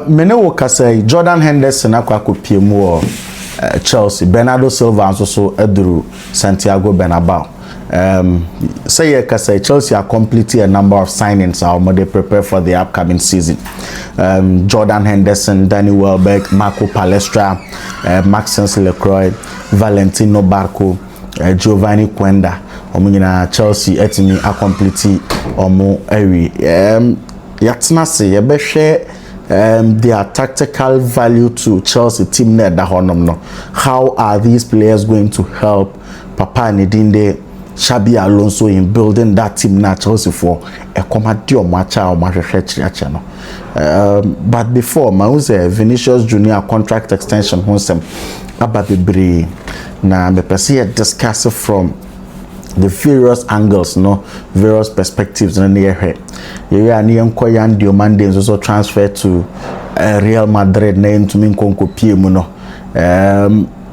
Mene wo kasa Jordan Henderson akwa kopie mu Chelsea, Bernardo Silva also eduru Santiago Bernabeu. Say ye kasa Chelsea are completing a number of signings how they prepare for the upcoming season. Jordan Henderson, Danny Welbeck, Marco Palestra, Maxence Lecroix, Valentino Barco, Giovanni Quenda. Omunyina Chelsea etimi a complete omo ewi. Yatsna se ye be share their tactical value to Chelsea team net da honom no. How are these players going to help Papa Nidinde Xabi Alonso in building that team na Chelsea for a comedy or matcha or matcha no. But before my Vinicious Jnr contract extension honsem ababebre na me pese discuss from the various angles, no, various perspectives in the air. Yeah, ni enkoyan Diomande is also transferred to Real Madrid name to mean konko PM no.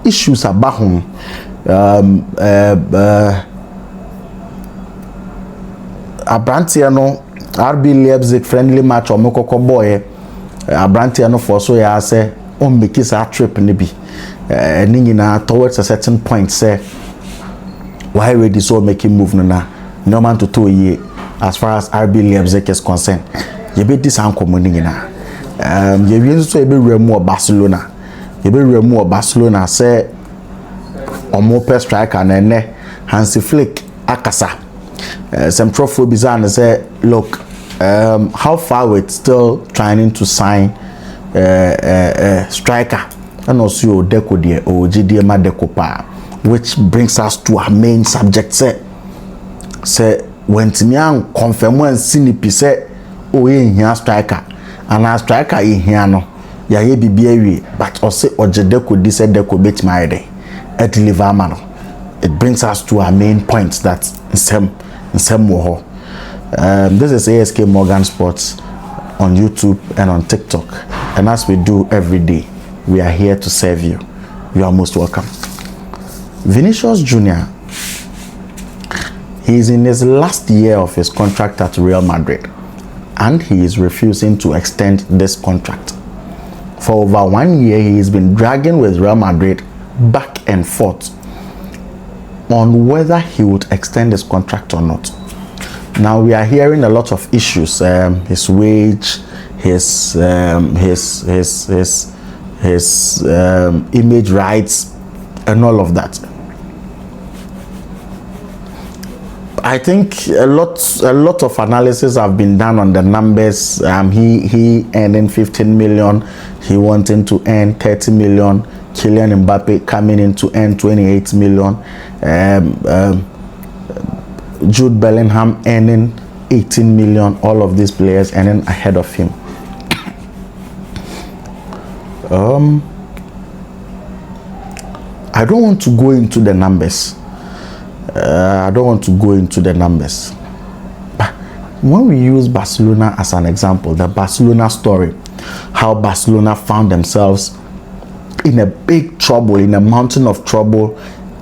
Issues about him. Abrantiano RB Leipzig friendly match or mokoko boy. Abrantiano for so ya say on make his trip nibi. Ningina towards a certain point say why ready so making move na no man to 2 years as far as RB Leipzig is concerned. You be this uncommon na. You be so be remove Barcelona. You be remove Barcelona say omo per striker and ne Hansi Flick akasa. Some trophy bizarre say look how far we're still trying to sign striker and also Deco there or GDM Deco pa. Which brings us to our main subject. Say when Timian confirm when Sinipi say oh here striker and our striker in here no ya ye bibiawi but also Ojedeko this Deco bet my day at deliver man. It brings us to our main point that in some more. This is ASK Morgan Sports on YouTube and on TikTok, and as we do every day, we are here to serve you. You are most welcome. Vinicious Jnr. He is in his last year of his contract at Real Madrid, and he is refusing to extend this contract. For over 1 year, he has been dragging with Real Madrid back and forth on whether he would extend his contract or not. Now we are hearing a lot of issues: his wage, his image rights, and all of that. I think a lot of analysis have been done on the numbers. He earning 15 million, he wanting to earn 30 million. Kylian Mbappe coming in to earn 28 million. Jude Bellingham earning 18 million. All of these players earning ahead of him. I don't want to go into the numbers. But when we use Barcelona as an example, the Barcelona story, how Barcelona found themselves in a big trouble, in a mountain of trouble,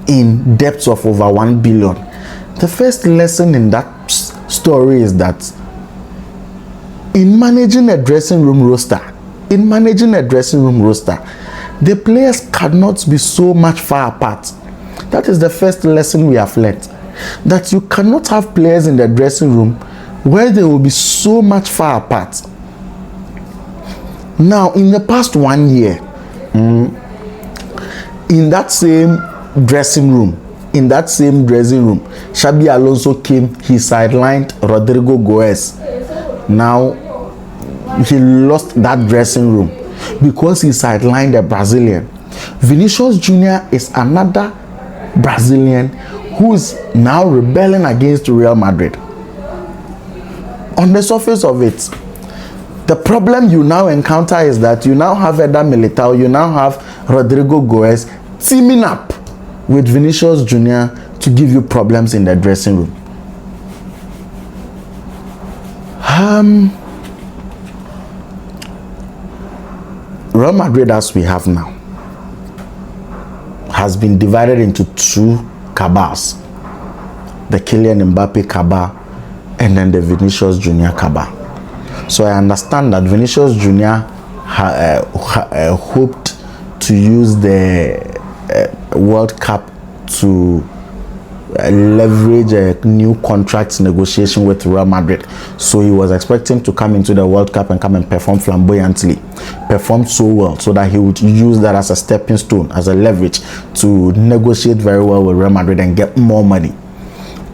in debts of over 1 billion. The first lesson in that story is that in managing a dressing room roster, the players cannot be so much far apart. That is the first lesson we have learned. That you cannot have players in the dressing room where they will be so much far apart. Now, in the past 1 year, in that same dressing room, Xabi Alonso came, he sidelined Rodrigo Goes. Now, he lost that dressing room because he sidelined a Brazilian. Vinicious Jnr. is another Brazilian who is now rebelling against Real Madrid. On the surface of it, the problem you now encounter is that you now have Eder Militao, you now have Rodrigo Goes teaming up with Vinicious Jnr. to give you problems in the dressing room. Real Madrid, as we have now, has been divided into two cabals: the Kylian Mbappe cabal and then the Vinicious Jnr. cabal. So I understand that Vinicious Jnr. hoped to use the World Cup to leverage a new contract negotiation with Real Madrid. So he was expecting to come into the World Cup and come and perform flamboyantly, perform so well, so that he would use that as a stepping stone, as a leverage to negotiate very well with Real Madrid and get more money.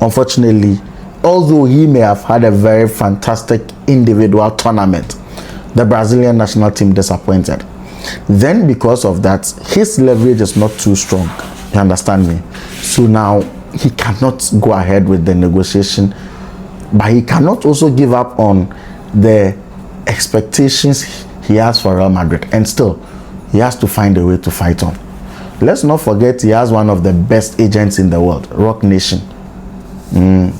Unfortunately, although he may have had a very fantastic individual tournament, the Brazilian national team disappointed. Then because of that, his leverage is not too strong. You understand me? So now he cannot go ahead with the negotiation, but he cannot also give up on the expectations he has for Real Madrid, and still he has to find a way to fight on. Let's not forget he has one of the best agents in the world, Rock Nation.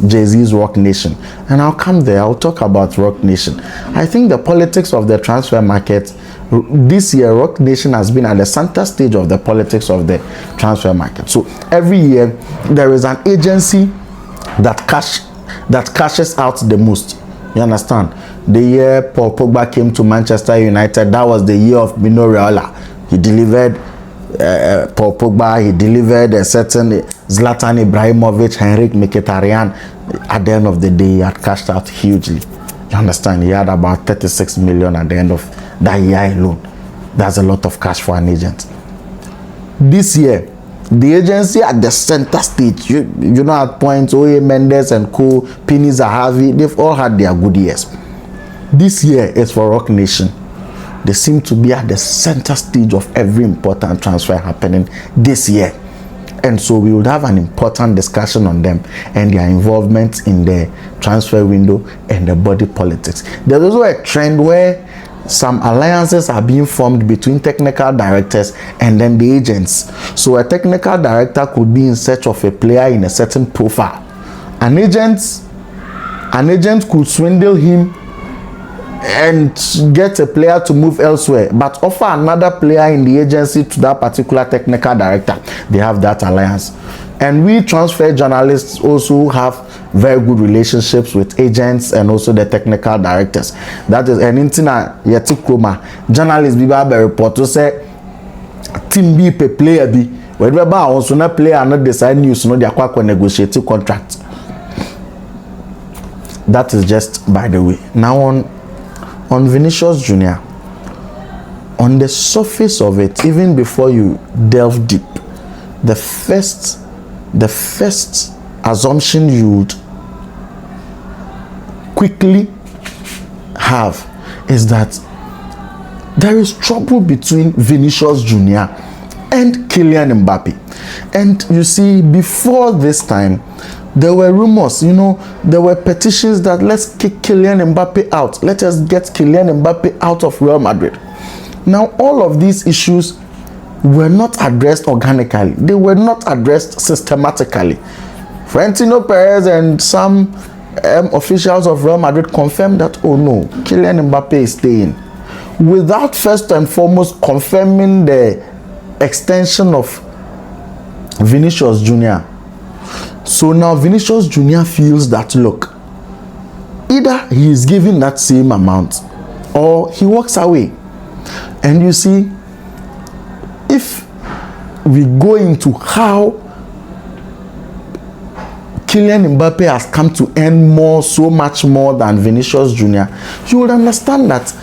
Jay-Z's Rock Nation, and I'll come there. I'll talk about Rock Nation. I think the politics of the transfer market this year, Rock Nation has been at the center stage of the politics of the transfer market. So every year there is an agency that cashes out the most. You understand? The year Paul Pogba came to Manchester United, that was the year of Mino Raiola. He delivered Paul Pogba, he delivered a certain Zlatan Ibrahimovic, Henrik Mkhitaryan. At the end of the day, he had cashed out hugely. You understand? He had about 36 million at the end of that year alone. That's a lot of cash for an agent. This year, the agency at the center stage, you know, at points, Oye Mendes and Co, Pini Zahavi, they've all had their good years. This year is for Rock Nation. They seem to be at the center stage of every important transfer happening this year. And so we would have an important discussion on them and their involvement in the transfer window and the body politics. There's also a trend where some alliances are being formed between technical directors and then the agents. So a technical director could be in search of a player in a certain profile. An agent could swindle him and get a player to move elsewhere, but offer another player in the agency to that particular technical director. They have that alliance. And we transfer journalists also have very good relationships with agents and also the technical directors. That is an internet yetikoma journalists be ba report to say team B pe player B wherever ba also na player not decide news no they akwa negotiate contract. That is just by the way. Now on Vinicious Jnr, on the surface of it, even before you delve deep, the first assumption you would quickly have is that there is trouble between Vinicious Jnr and Kylian Mbappe. And you see, before this time, there were rumors, you know, there were petitions that let's kick Kylian Mbappe out. Let us get Kylian Mbappe out of Real Madrid. Now, all of these issues were not addressed organically. They were not addressed systematically. Florentino Perez and some officials of Real Madrid confirmed that, oh no, Kylian Mbappe is staying, without first and foremost confirming the extension of Vinicious Jnr. So now Vinicious Jnr feels that, look, either he is given that same amount or he walks away. And you see, if we go into how Kylian Mbappe has come to earn more, so much more than Vinicious Jnr, you would understand that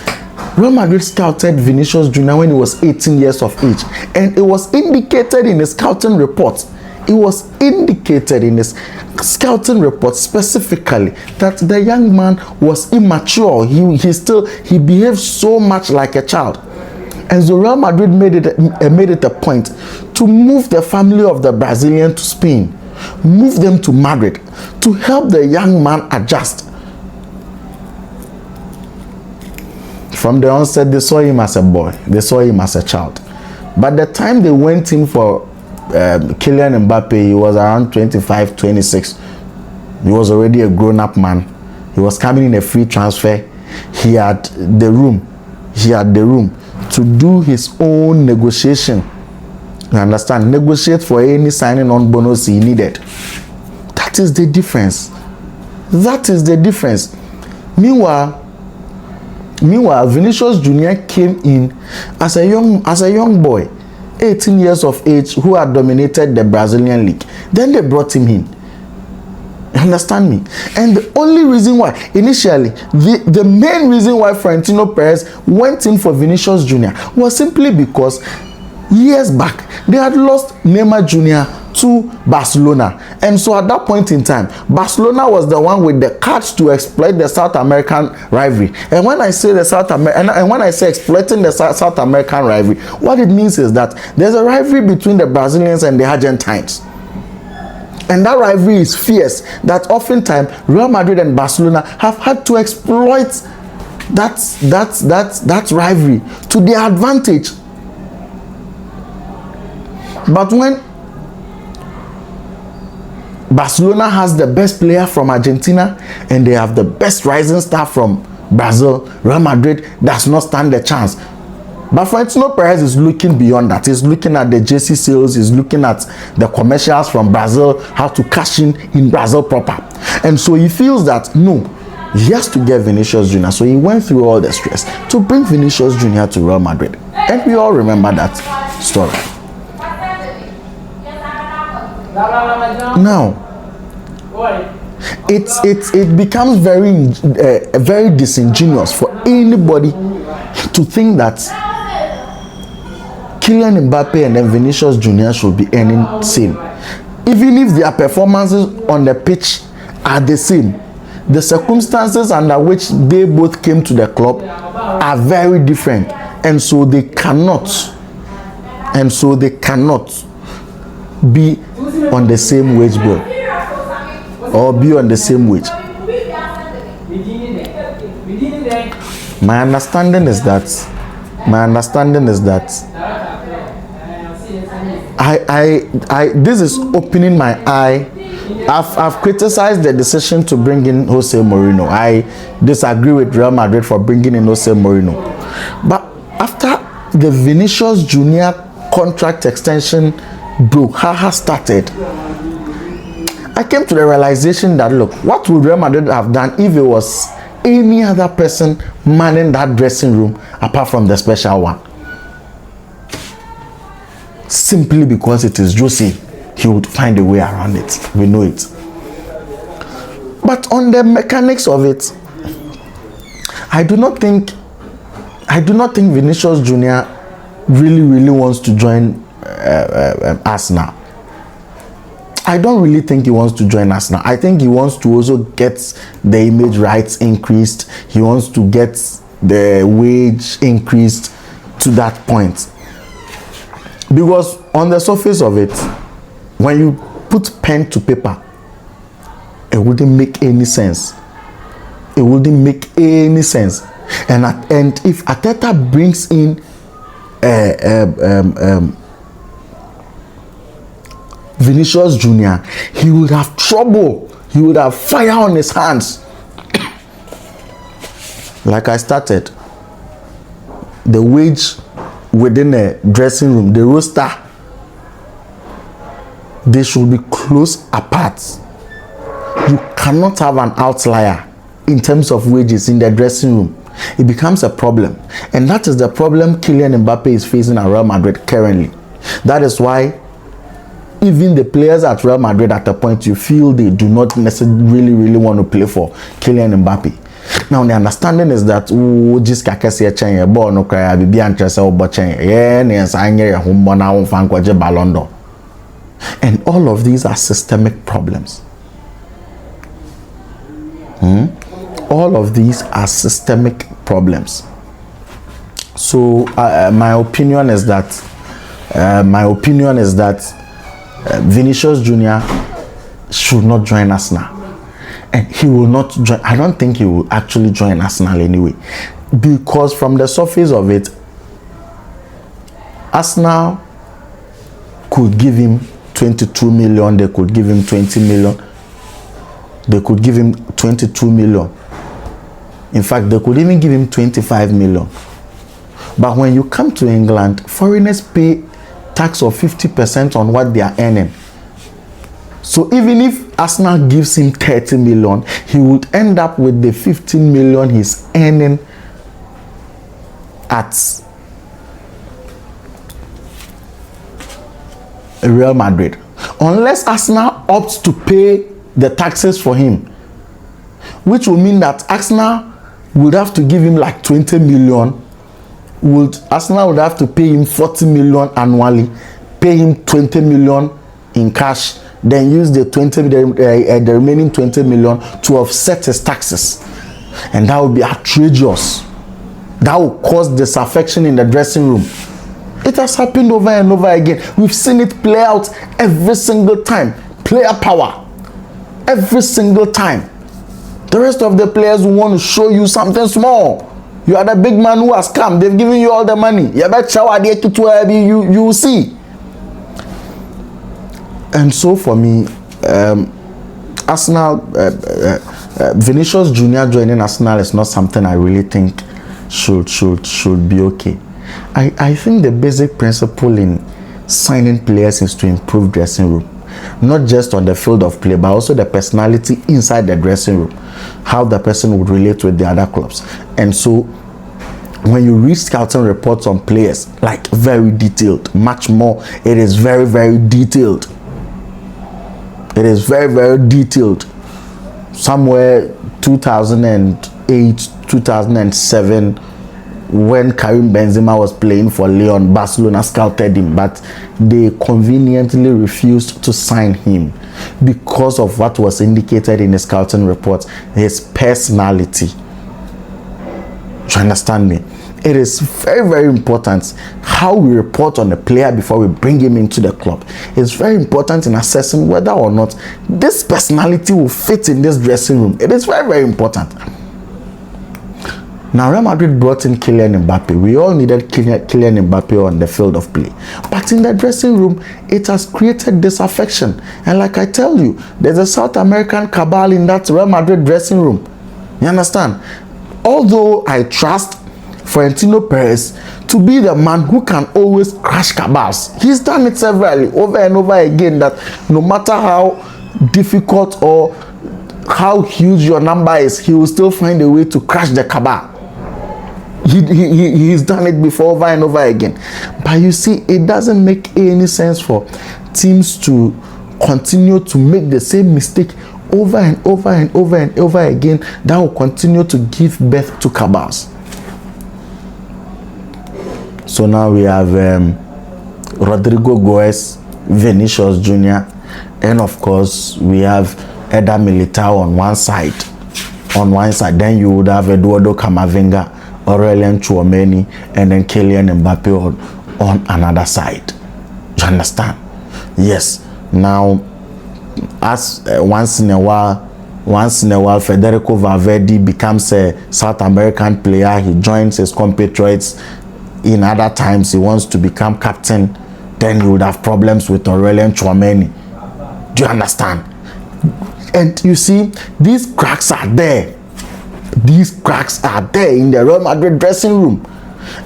Real Madrid scouted Vinicious Jnr when he was 18 years of age, and it was indicated in his scouting report. It was indicated in his scouting report specifically that the young man was immature. He behaved so much like a child. And so Real Madrid made it a point to move the family of the Brazilian to Spain, move them to Madrid to help the young man adjust. From the onset, they saw him as a boy, they saw him as a child. But the time they went in for Kylian Mbappe, he was around 25, 26. He was already a grown-up man. He was coming in a free transfer. He had the room to do his own negotiation. You understand? Negotiate for any signing on bonus he needed. That is the difference. That is the difference. Meanwhile, Meanwhile, Vinicious Jnr. came in as a young boy, 18 years of age, who had dominated the Brazilian league. Then they brought him in. You understand me? And the only reason why, initially, the main reason why Florentino Perez went in for Vinicious Jnr. was simply because years back, they had lost Neymar Jr. to Barcelona. And so at that point in time, Barcelona was the one with the cards to exploit the South American rivalry. And when I say when I say exploiting the South American rivalry, what it means is that there's a rivalry between the Brazilians and the Argentines. And that rivalry is fierce, that oftentimes Real Madrid and Barcelona have had to exploit that rivalry to their advantage. But when Barcelona has the best player from Argentina and they have the best rising star from Brazil, Real Madrid does not stand a chance. But Florentino Perez is looking beyond that. He's looking at the jersey sales, he's looking at the commercials from Brazil, how to cash in Brazil proper. And so he feels that no, he has to get Vinicious Jnr. So he went through all the stress to bring Vinicious Jnr. to Real Madrid. And we all remember that story. Now, it becomes very disingenuous for anybody to think that Kylian Mbappe and then Vinicious Jnr. should be earning same. Even if their performances on the pitch are the same, the circumstances under which they both came to the club are very different, and so they cannot be on the same wage bill or be on the same wage. My understanding is that this is opening my eye. I've criticized the decision to bring in Jose Mourinho. I disagree with Real Madrid for bringing in Jose Mourinho. But after the Vinicious Jnr. contract extension brouhaha started, I came to the realization that, look, what would Real Madrid have done if it was any other person manning that dressing room apart from the special one? Simply because it is Jose, he would find a way around it. We know it. But on the mechanics of it, I do not think Vinicious Jnr. really wants to join Arsenal. I don't really think he wants to join Arsenal. I think he wants to also get the image rights increased. He wants to get the wage increased to that point. Because on the surface of it, when you put pen to paper, it wouldn't make any sense. It wouldn't make any sense. And if Arteta brings in Vinicious Jnr., he would have trouble. He would have fire on his hands. Like I started, the wage within a dressing room, the roster, they should be close apart. You cannot have an outlier in terms of wages in the dressing room. It becomes a problem. And that is the problem Kylian Mbappe is facing at Real Madrid currently. That is why even the players at Real Madrid, at a point, you feel they do not necessarily really want to play for Kylian Mbappe. Now the understanding is that just kakese chen ball no cry be interest chen Ballon d'Or. And all of these are systemic problems. All of these are systemic problems. So my opinion is that Vinicious Jnr. should not join Arsenal. And he will not join. I don't think he will actually join Arsenal anyway. Because from the surface of it, Arsenal could give him 22 million. They could give him 20 million. They could give him 22 million. In fact, they could even give him 25 million. But when you come to England, foreigners pay tax of 50% on what they are earning. So even if Arsenal gives him 30 million, he would end up with the 15 million he's earning at Real Madrid. Unless Arsenal opts to pay the taxes for him, which will mean that Arsenal would have to give him like 20 million. Arsenal would have to pay him 40 million annually, pay him 20 million in cash, then use the remaining 20 million to offset his taxes. And that would be outrageous. That will cause disaffection in the dressing room. It has happened over and over again. We've seen it play out every single time. Player power. Every single time. The rest of the players want to show you something small. You are the big man who has come. They've given you all the money. You will see. And so for me, Arsenal, Vinicious Jnr. joining Arsenal is not something I really think should be okay. I think the basic principle in signing players is to improve dressing room, not just on the field of play, but also the personality inside the dressing room, how the person would relate with the other clubs. And so when you read scouting reports on players, like very detailed, much more, it is very, very detailed. It is very, very detailed. Somewhere 2008, 2007, when Karim Benzema was playing for Lyon, Barcelona scouted him, but they conveniently refused to sign him because of what was indicated in the scouting report, his personality. Do you understand me? It is very, very important how we report on a player before we bring him into the club. It's very important in assessing whether or not this personality will fit in this dressing room. It is very, very important. Now, Real Madrid brought in Kylian Mbappe. We all needed Kylian Mbappe on the field of play. But in the dressing room, it has created disaffection. And like I tell you, there's a South American cabal in that Real Madrid dressing room. You understand? Although I trust Florentino Perez to be the man who can always crash cabals. He's done it severally, over and over again, that no matter how difficult or how huge your number is, he will still find a way to crash the cabal. He's done it before over and over again. But you see, it doesn't make any sense for teams to continue to make the same mistake over and over and over and over again that will continue to give birth to cabals. So now we have Rodrigo Goes, Vinicious Jnr., and of course we have Eder Militao on one side. Then you would have Eduardo Camavinga, Aurelien Tchouameni, and then Kylian Mbappe on another side. You understand? Yes. Now, as once in a while, Federico Valverde becomes a South American player. He joins his compatriots. In other times, he wants to become captain. Then he would have problems with Aurelien Tchouameni. Do you understand? And you see, these cracks are there. These cracks are there in the Real Madrid dressing room.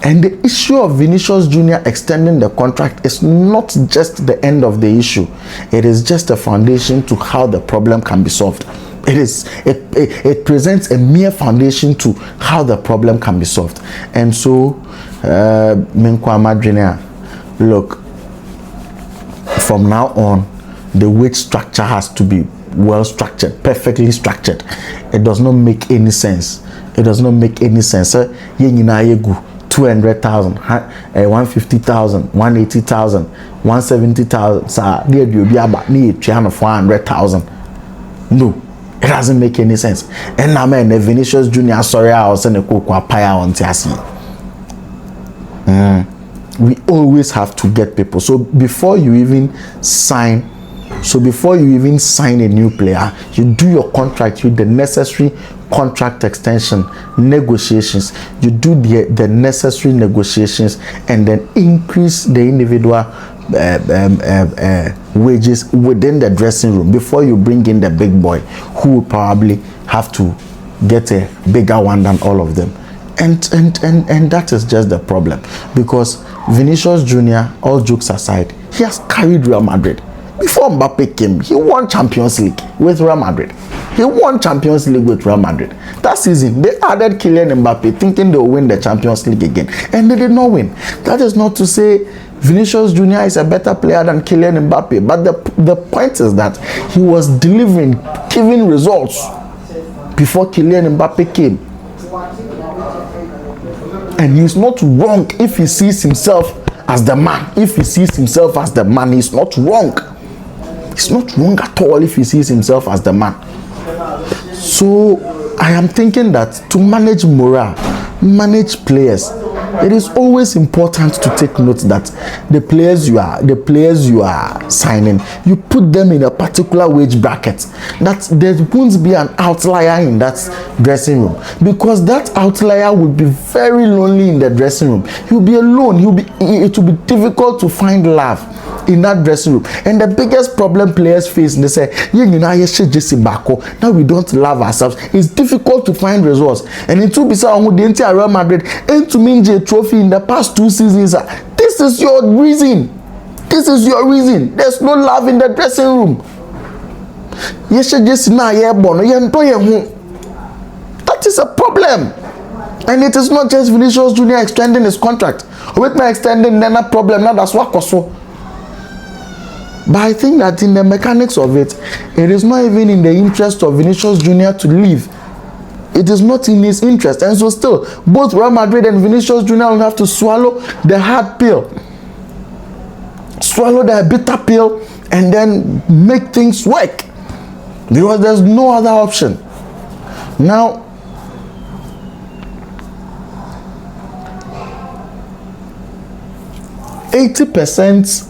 And the issue of Vinicious Jnr. extending the contract is not just the end of the issue. It is just a foundation to how the problem can be solved. It presents a mere foundation to how the problem can be solved. And so, Jnr., look, from now on, the wage structure has to be well structured, perfectly structured. It does not make any sense. It does not make any sense. 200,000, 150,000, 180,000, 170,000. There will be about 400,000. No, it doesn't make any sense. And now, man, the Vinicious Jnr. Sorry, I was in a paya on Tiasi. We always have to get people. So before you even sign a new player, you do your contract, you do the necessary contract extension negotiations, you do the necessary negotiations, and then increase the individual wages within the dressing room before you bring in the big boy, who will probably have to get a bigger one than all of them. And that is just the problem, because Vinicious Jnr., all jokes aside, he has carried Real Madrid. Before Mbappe came, he won Champions League with Real Madrid. He won Champions League with Real Madrid. That season, they added Kylian Mbappe thinking they will win the Champions League again. And they did not win. That is not to say Vinicious Jnr. is a better player than Kylian Mbappe. But the point is that he was delivering, giving results before Kylian Mbappe came. And he's not wrong if he sees himself as the man. If he sees himself as the man, he's not wrong. He's not wrong at all if he sees himself as the man. So I am thinking that to manage morale, manage players, it is always important to take note that the players you are signing, you put them in a particular wage bracket, that there won't be an outlier in that dressing room, because that outlier will be very lonely in the dressing room. He'll be alone. It will be difficult to find love in that dressing room. And the biggest problem players face, they say, now we don't love ourselves. It's difficult to find results. And in two bisa who didn't Real Madrid and to win a trophy in the past 2 seasons. This is your reason. This is your reason. There's no love in the dressing room. That is a problem. And it is not just Vinicious Jnr. extending his contract. With my extending, then a problem. Now that's what also. But I think that in the mechanics of it, it is not even in the interest of Vinicious Jnr. to leave. It is not in his interest. And so still, both Real Madrid and Vinicious Jnr. will have to swallow the hard pill. Swallow the bitter pill and then make things work. Because there's no other option. Now, %80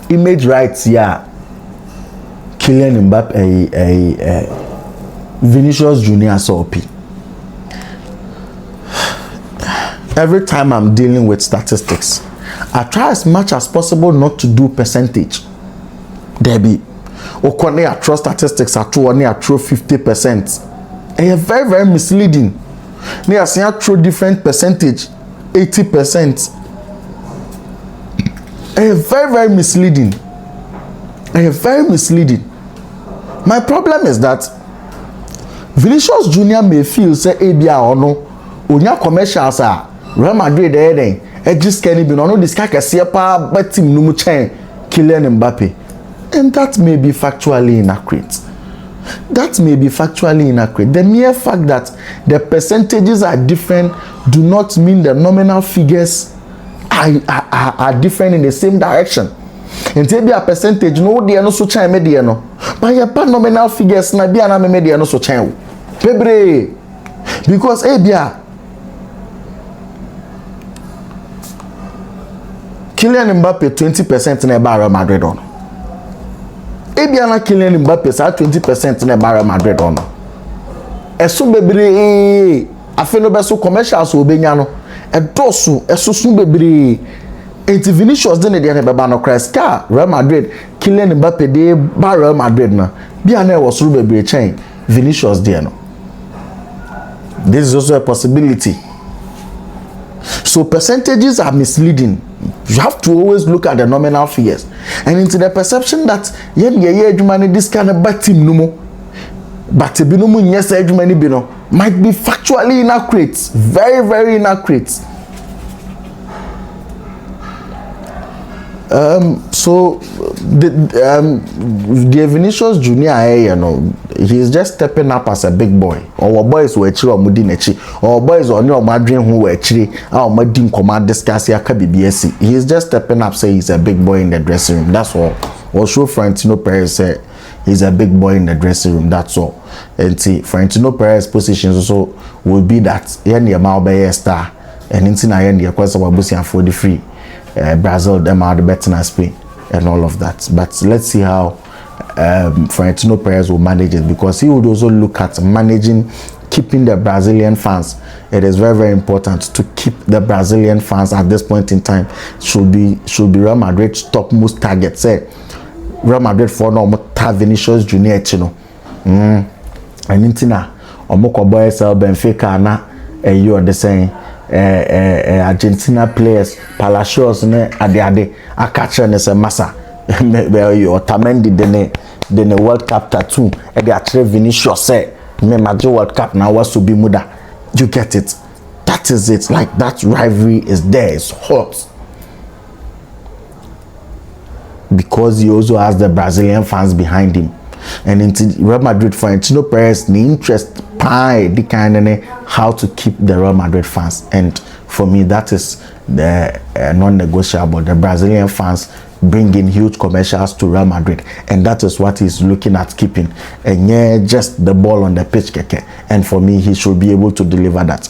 image rights here. Kylian Mbappe, Vinicious Jnr. SOP. Every time I'm dealing with statistics, I try as much as possible not to do percentage. Debbie, okone I trust statistics at 50%. And very, very misleading. They are saying through different percentage, 80%. And very, very misleading. And very misleading. My problem is that Vinicious Jnr. may feel say ABA or no, unya commercials are Real Madrid then just can be no this kaka pa but team no chain Kylian Mbappe. And that may be factually inaccurate. That may be factually inaccurate. The mere fact that the percentages are different do not mean the nominal figures are different in the same direction. And maybe a percentage no dey no so chain me dey no. But your nominal figures na be na me dey no so chain. Pebre. Because bia Kylian Mbappe 20% na Real Madrid on. Bia na Kylian Mbappe sa 20% na Real Madrid on. Eso bebre afeno be so commercials obenya no. Edosu esusun bebre. Enti Vinicious de ne de beba no Kreska Real Madrid Kylian Mbappe de ba Real Madrid na bia na e wo suru bebre chain Vinicious de no. This is also a possibility. So percentages are misleading. You have to always look at the nominal figures and into the perception that this kind of bad team no more, but yes might be factually inaccurate, very, very inaccurate. So the Vinicious Jnr. He is just stepping up as a big boy. Our boys were chiri or mudinechi. Our boys on your madrin who were chiri. Our madin command discuss here KBBSC. He is just stepping up, say he's a big boy in the dressing room. That's all. Also, Florentino Perez said he's a big boy in the dressing room. That's all. And see, Florentino Perez positions also will be that. Yen the Malbay star. And in yen the Aquasa Wabusian for the free. Brazil, them are the better than Spain and all of that. But let's see how Florentino Perez will manage it, because he would also look at managing, keeping the Brazilian fans. It is very, very important to keep the Brazilian fans at this point in time. Should be Real Madrid's topmost target. Say Real Madrid for no Vinicious Jnr. And intina omoko boy sell Benfica na you are the saying Argentina players Palacios ne ade aka catch ne se massa Or Tamendi then the World Cup tattoo and they are Vinicious say me Madrid World Cup now was to be muda. You get it? That is it. Like that rivalry is there. It's hot. Because he also has the Brazilian fans behind him. And into Real Madrid fans, Perez the interest pie the kind of how to keep the Real Madrid fans. And for me, that is the non-negotiable. The Brazilian fans bring in huge commercials to Real Madrid, and that is what he's looking at keeping. And yeah, just the ball on the pitch, keke. And for me, he should be able to deliver that.